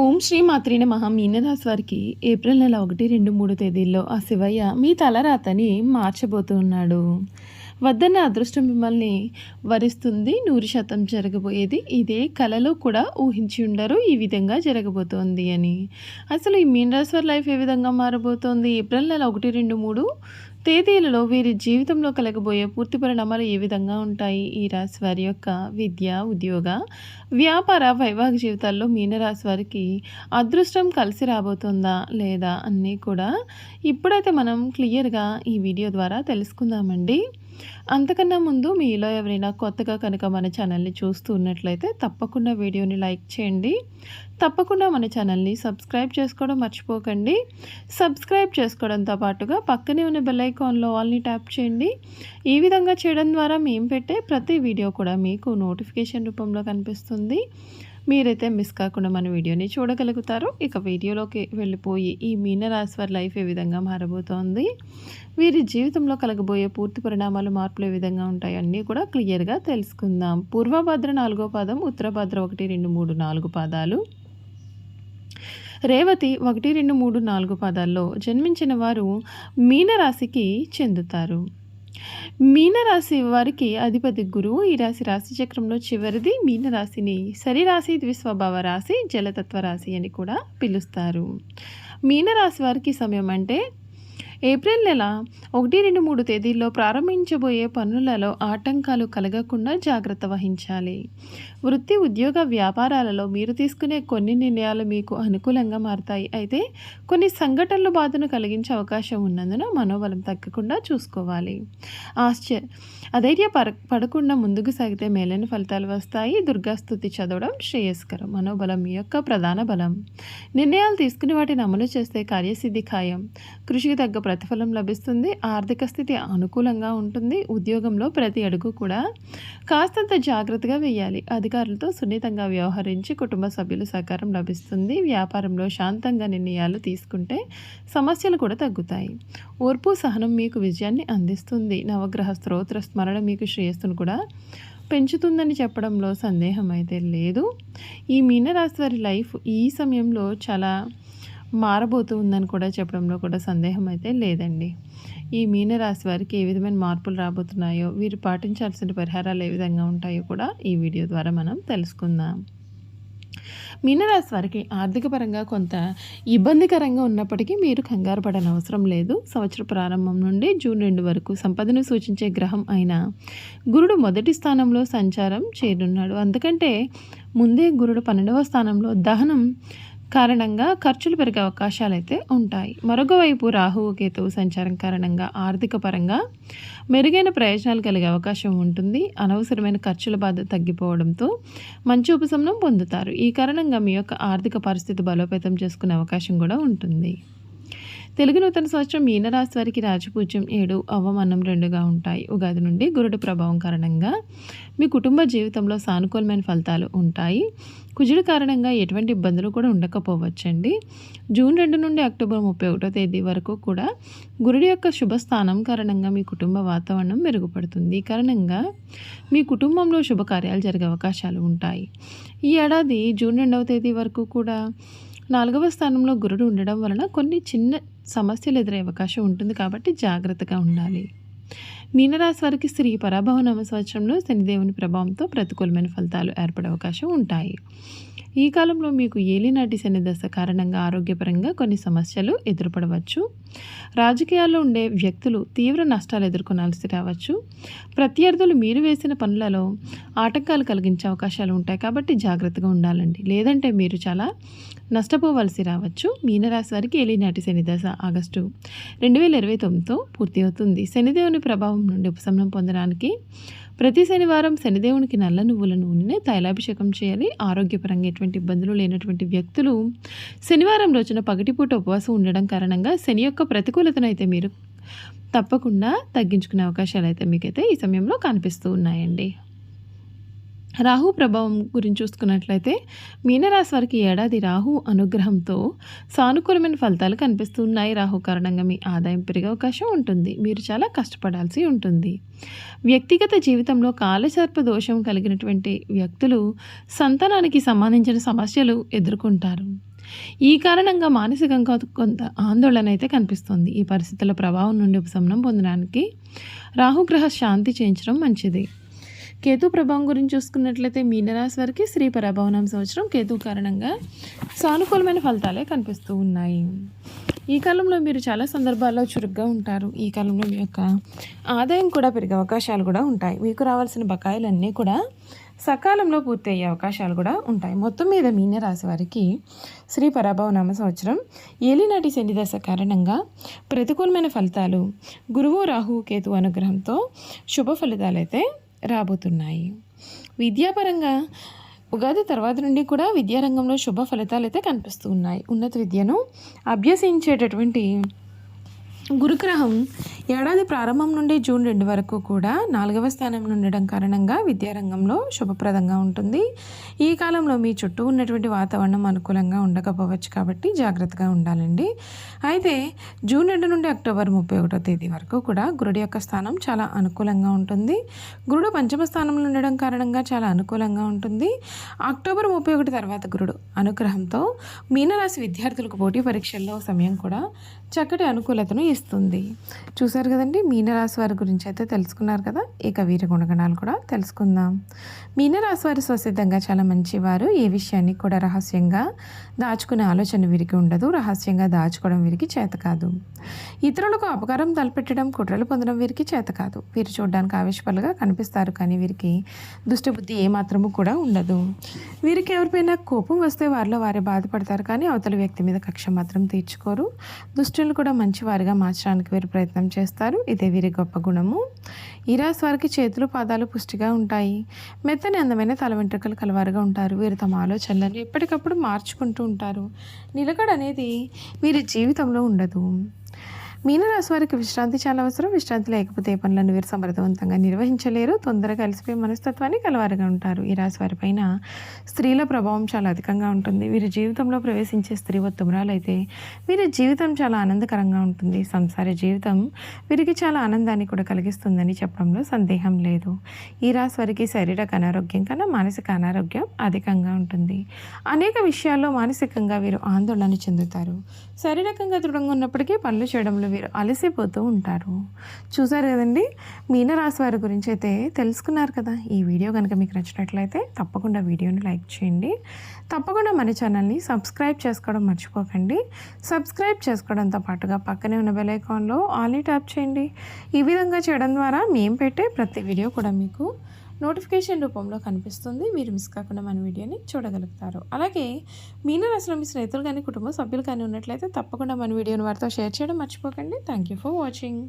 ఓం శ్రీ మాత్రే నమః. మీనరాశి వారికి ఏప్రిల్ నెల 1, 2, 3 తేదీల్లో ఆ శివయ్య మీ తలరాతని మార్చబోతున్నాడు. వద్దన్న అదృష్టం మిమ్మల్ని వరిస్తుంది. 100% జరగబోయేది ఇదే. కలలో కూడా ఊహించి ఉండరు ఈ విధంగా జరగబోతోంది అని. అసలు ఈ మీనరాశి వారి లైఫ్ ఏ విధంగా మారబోతోంది? ఏప్రిల్ నెల 1, 2, 3 తేదీలలో వీరి జీవితంలో కలగబోయే పూర్తి పరిణామాలు ఏ విధంగా ఉంటాయి? ఈ రాశి వారి యొక్క విద్య, ఉద్యోగ, వ్యాపార, వైవాహిక జీవితాల్లో మీనరాశి వారికి అదృష్టం కలిసి రాబోతుందా లేదా అన్నీ కూడా ఇప్పుడైతే మనం క్లియర్గా ఈ వీడియో ద్వారా తెలుసుకుందామండి. అంతకన్నా ముందు మీలో ఎవరైనా కొత్తగా కనుక మన ఛానల్ని చూస్తూ ఉన్నట్లయితే తప్పకుండా వీడియోని లైక్ చేయండి. తప్పకుండా మన ఛానల్ని సబ్స్క్రైబ్ చేసుకోవడం మర్చిపోకండి. సబ్స్క్రైబ్ చేసుకోవడంతో పాటుగా పక్కనే ఉన్న బెల్ ఐకాన్లో ఆల్ని ట్యాప్ చేయండి. ఈ విధంగా చేయడం ద్వారా మేము పెట్టే ప్రతి వీడియో కూడా మీకు నోటిఫికేషన్ రూపంలో కనిపిస్తుంది. మీరైతే మిస్ కాకుండా మన వీడియోని చూడగలుగుతారు. ఇక వీడియోలోకి వెళ్ళిపోయి ఈ మీనరాశి వారి లైఫ్ ఏ విధంగా మారబోతోంది, వీరి జీవితంలో కలగబోయే పూర్తి పరిణామాలు, మార్పులు ఏ విధంగా ఉంటాయి అన్నీ కూడా క్లియర్గా తెలుసుకుందాం. పూర్వభద్ర 4వ పాదం, ఉత్తరభద్ర 1, 2, 3, 4 పాదాలు, రేవతి 1, 2, 3, 4 పాదాల్లో జన్మించిన వారు మీనరాశికి చెందుతారు. మీనరాశి వారికి అధిపతి గురువు. ఈ రాశి చక్రంలో చివరిది. మీనరాశిని సరిరాశి, ద్విస్వభావ రాశి, జలతత్వ రాశి అని కూడా పిలుస్తారు. మీనరాశి వారికి సమయం అంటే ఏప్రిల్ నెల 1, 2, 3 తేదీల్లో ప్రారంభించబోయే పనులలో ఆటంకాలు కలగకుండా జాగ్రత్త వహించాలి. వృత్తి, ఉద్యోగ, వ్యాపారాలలో మీరు తీసుకునే కొన్ని నిర్ణయాలు మీకు అనుకూలంగా మారుతాయి. అయితే కొన్ని సంఘటనలు బాధను కలిగించే అవకాశం ఉన్నందున మనోబలం తగ్గకుండా చూసుకోవాలి. పడకుండా ముందుకు సాగితే మేలైన ఫలితాలు వస్తాయి. దుర్గాస్తుతి చదవడం శ్రేయస్కరం. మనోబలం మీ యొక్క ప్రధాన బలం. నిర్ణయాలు తీసుకుని వాటిని అమలు చేస్తే కార్యసిద్ధి ఖాయం. కృషికి తగ్గ ప్రతిఫలం లభిస్తుంది. ఆర్థిక స్థితి అనుకూలంగా ఉంటుంది. ఉద్యోగంలో ప్రతి అడుగు కూడా కాస్తంత జాగ్రత్తగా వేయాలి. అధికారులతో సున్నితంగా వ్యవహరించి కుటుంబ సభ్యుల సహకారం లభిస్తుంది. వ్యాపారంలో శాంతంగా నిర్ణయాలు తీసుకుంటే సమస్యలు కూడా తగ్గుతాయి. ఓర్పు, సహనం మీకు విజయాన్ని అందిస్తుంది. నవగ్రహ స్తోత్ర స్మరణ మీకు శ్రేయస్సును కూడా పెంచుతుందని చెప్పడంలో సందేహం అయితే లేదు. ఈ మీనరాశి వారి లైఫ్ ఈ సమయంలో చాలా మారబోతూ ఉందని కూడా చెప్పడంలో కూడా సందేహం అయితే లేదండి. ఈ మీనరాశి వారికి ఏ విధమైన మార్పులు రాబోతున్నాయో, వీరు పాటించాల్సిన పరిహారాలు ఏ విధంగా ఉంటాయో కూడా ఈ వీడియో ద్వారా మనం తెలుసుకుందాం. మీనరాశి వారికి ఆర్థిక పరంగా కొంత ఇబ్బందికరంగా ఉన్నప్పటికీ మీరు కంగారు పడని అవసరం లేదు. సంవత్సర ప్రారంభం నుండి జూన్ 2 వరకు సంపదను సూచించే గ్రహం అయిన గురుడు మొదటి స్థానంలో సంచారం చేయనున్నాడు. అందుకంటే ముందే గురుడు 12వ స్థానంలో దహనం కారణంగా ఖర్చులు పెరిగే అవకాశాలు అయితే ఉంటాయి. మరొక వైపు రాహువు, కేతువు సంచారం కారణంగా ఆర్థిక పరంగా మెరుగైన ప్రయోజనాలు కలిగే అవకాశం ఉంటుంది. అనవసరమైన ఖర్చుల బాధ తగ్గిపోవడంతో మంచి ఉపశమనం పొందుతారు. ఈ కారణంగా మీ యొక్క ఆర్థిక పరిస్థితి బలోపేతం చేసుకునే అవకాశం కూడా ఉంటుంది. తెలుగు నూతన సంవత్సరం మీనరాశి వారికి రాజపూజ్యం 7, అవమానం 2గా ఉంటాయి. ఉగాది నుండి గురుడు ప్రభావం కారణంగా మీ కుటుంబ జీవితంలో సానుకూలమైన ఫలితాలు ఉంటాయి. కుజుడు కారణంగా ఎటువంటి ఇబ్బందులు కూడా ఉండకపోవచ్చండి. జూన్ 2 నుండి అక్టోబర్ 31వ తేదీ వరకు కూడా గురుడి యొక్క శుభస్థానం కారణంగా మీ కుటుంబ వాతావరణం మెరుగుపడుతుంది. ఈ కారణంగా మీ కుటుంబంలో శుభకార్యాలు జరిగే అవకాశాలు ఉంటాయి. ఈ ఏడాది జూన్ 2వ తేదీ వరకు కూడా 4వ స్థానంలో గురుడు ఉండడం వలన కొన్ని చిన్న సమస్యలు ఎదురయ్యే అవకాశం ఉంటుంది. కాబట్టి జాగ్రత్తగా ఉండాలి. మీనరాశి వారికి స్త్రీ పరాభవ నామ సంవత్సరంలో శనిదేవుని ప్రభావంతో ప్రతికూలమైన ఫలితాలు ఏర్పడే అవకాశం ఉంటాయి. ఈ కాలంలో మీకు ఏలినాటి శని దశ కారణంగా ఆరోగ్యపరంగా కొన్ని సమస్యలు ఎదురుపడవచ్చు. రాజకీయాల్లో ఉండే వ్యక్తులు తీవ్ర నష్టాలు ఎదుర్కొనాల్సి రావచ్చు. ప్రత్యర్థులు మీరు వేసిన పనులలో ఆటంకాలు కలిగించే అవకాశాలు ఉంటాయి. కాబట్టి జాగ్రత్తగా ఉండాలండి. లేదంటే మీరు చాలా నష్టపోవలసి రావచ్చు. మీనరాశి వారికి ఏలినాటి శని దశ ఆగస్టు 2029తో పూర్తి అవుతుంది. శనిదేవుని ప్రభావం నుండి ఉపశమనం పొందడానికి ప్రతి శనివారం శనిదేవునికి నల్ల నువ్వుల నూనె తైలాభిషేకం చేయాలి. ఆరోగ్యపరంగా ఎటువంటి ఇబ్బందులు లేనటువంటి వ్యక్తులు శనివారం రోజున పగటిపూట ఉపవాసం ఉండడం కారణంగా శని యొక్క ప్రతికూలతను అయితే మీరు తప్పకుండా తగ్గించుకునే అవకాశాలు అయితే మీకైతే ఈ సమయంలో కనిపిస్తూ ఉన్నాయండి. రాహు ప్రభావం గురించి చూసుకున్నట్లయితే మీనరాశి వారికి ఏడాది రాహు అనుగ్రహంతో సానుకూలమైన ఫలితాలు కనిపిస్తున్నాయి. రాహు కారణంగా మీ ఆదాయం పెరిగే అవకాశం ఉంటుంది. మీరు చాలా కష్టపడాల్సి ఉంటుంది. వ్యక్తిగత జీవితంలో కాలసర్ప దోషం కలిగినటువంటి వ్యక్తులు సంతానానికి సంబంధించిన సమస్యలు ఎదుర్కొంటారు. ఈ కారణంగా మానసికంగా కొంత ఆందోళన అయితే కనిపిస్తుంది. ఈ పరిస్థితుల ప్రభావం నుండి ఉపశమనం పొందడానికి రాహుగ్రహ శాంతి చేయించడం మంచిది. కేతు ప్రభావం గురించి చూసుకున్నట్లయితే మీనరాశి వారికి శ్రీ పరాభవనం సంవత్సరం కేతు కారణంగా సానుకూలమైన ఫలితాలే కనిపిస్తూ ఉన్నాయి. ఈ కాలంలో మీరు చాలా సందర్భాల్లో చురుగ్గా ఉంటారు. ఈ కాలంలో మీ యొక్క ఆదాయం కూడా పెరిగే అవకాశాలు కూడా ఉంటాయి. మీకు రావాల్సిన బకాయిలన్నీ కూడా సకాలంలో పూర్తి అయ్యే అవకాశాలు కూడా ఉంటాయి. మొత్తం మీద మీనరాశి వారికి శ్రీ పరాభవనామ సంవత్సరం ఏలినాటి శని దశ కారణంగా ప్రతికూలమైన ఫలితాలు, గురువు రాహు కేతు అనుగ్రహంతో శుభ ఫలితాలు అయితే రాబోతున్నాయి. విద్యాపరంగా ఉగాది తర్వాత నుండి కూడా విద్యారంగంలో శుభ ఫలితాలు అయితే కనిపిస్తూ ఉన్నాయి. ఉన్నత విద్యను అభ్యసించేటటువంటి గురుగ్రహం ఏడాది ప్రారంభం నుండి జూన్ 2 వరకు కూడా 4వ స్థానంలో ఉండడం కారణంగా విద్యారంగంలో శుభప్రదంగా ఉంటుంది. ఈ కాలంలో మీ చుట్టూ ఉన్నటువంటి వాతావరణం అనుకూలంగా ఉండకపోవచ్చు కాబట్టి జాగ్రత్తగా ఉండాలండి. అయితే జూన్ 2 నుండి అక్టోబర్ 31వ తేదీ వరకు కూడా గురుడి యొక్క స్థానం చాలా అనుకూలంగా ఉంటుంది. గురుడు పంచమ స్థానంలో ఉండడం కారణంగా చాలా అనుకూలంగా ఉంటుంది. అక్టోబర్ 31 తర్వాత గురుడు అనుగ్రహంతో మీనరాశి విద్యార్థులకు పోటీ పరీక్షల్లో సమయం కూడా చక్కటి అనుకూలతను ఇస్తుంది. చూసారు కదండి, మీనరాశి వారి గురించి అయితే తెలుసుకున్నారు కదా. ఇక వీరి గుణగణాలు కూడా తెలుసుకుందాం. మీనరాశి వారు స్వసిద్ధంగా చాలా మంచివారు. ఏ విషయాన్ని కూడా రహస్యంగా దాచుకునే ఆలోచన వీరికి ఉండదు. రహస్యంగా దాచుకోవడం వీరికి చేత కాదు. ఇతరులకు అపకారం తలపెట్టడం, కుట్రలు పొందడం వీరికి చేత కాదు. వీరు చూడడానికి ఆవేశపరులుగా కనిపిస్తారు, కానీ వీరికి దుష్టబుద్ధి ఏమాత్రము కూడా ఉండదు. వీరికి ఎవరిపైనా కోపం వస్తే వారిలో వారే బాధపడతారు, కానీ అవతల వ్యక్తి మీద కక్ష మాత్రం తీర్చుకోరు. దుష్టులు కూడా మంచివారిగా మార్చడానికి వీరు ప్రయత్నం చేస్తారు. ఇదే వీరి గొప్ప గుణము. ఈ రాశి వారికి చేతులు పాదాలు పుష్టిగా ఉంటాయి. మెత్తని అందమైన తల వెంట్రుకలు కలవారుగా ఉంటారు. వీరు తమ ఆలోచనలను ఎప్పటికప్పుడు మార్చుకుంటూ ఉంటారు. నిలకడ అనేది వీరి జీవితంలో ఉండదు. మీనరాశి వారికి విశ్రాంతి చాలా అవసరం. విశ్రాంతి లేకపోతే ఏ పనులను వీరు సమర్థవంతంగా నిర్వహించలేరు. తొందరగా కలిసిపోయే మనస్తత్వాన్ని కలవారుగా ఉంటారు. ఈ రాశి వారి పైన స్త్రీల ప్రభావం చాలా అధికంగా ఉంటుంది. వీరి జీవితంలో ప్రవేశించే స్త్రీ ఉత్తమురాలైతే వీరి జీవితం చాలా ఆనందకరంగా ఉంటుంది. సంసార జీవితం వీరికి చాలా ఆనందాన్ని కూడా కలిగిస్తుందని చెప్పడంలో సందేహం లేదు. ఈ రాశి వారికి శారీరక అనారోగ్యం కన్నా మానసిక అనారోగ్యం అధికంగా ఉంటుంది. అనేక విషయాల్లో మానసికంగా వీరు ఆందోళన చెందుతారు. శారీరకంగా దృఢంగా ఉన్నప్పటికీ పనులు చేయడంలో వీరు అలసిపోతూ ఉంటారు. చూసారు కదండి, మీనరాశి వారి గురించి అయితే తెలుసుకున్నారు కదా. ఈ వీడియో కనుక మీకు నచ్చినట్లయితే తప్పకుండా వీడియోని లైక్ చేయండి. తప్పకుండా మన ఛానల్ని సబ్స్క్రైబ్ చేసుకోవడం మర్చిపోకండి. సబ్స్క్రైబ్ చేసుకోవడంతో పాటుగా పక్కనే ఉన్న బెల్ ఐకాన్లో ఆల్ని ట్యాప్ చేయండి. ఈ విధంగా చేయడం ద్వారా మేము పెట్టే ప్రతి వీడియో కూడా మీకు నోటిఫికేషన్ రూపంలో కనిపిస్తుంది. మీరు మిస్ కాకుండా మన వీడియోని చూడగలుగుతారు. అలాగే మీనరాశిలో మీ స్నేహితులు కానీ కుటుంబ సభ్యులు కానీ ఉన్నట్లయితే తప్పకుండా మన వీడియోని వారితో షేర్ చేయడం మర్చిపోకండి. Thank you for watching.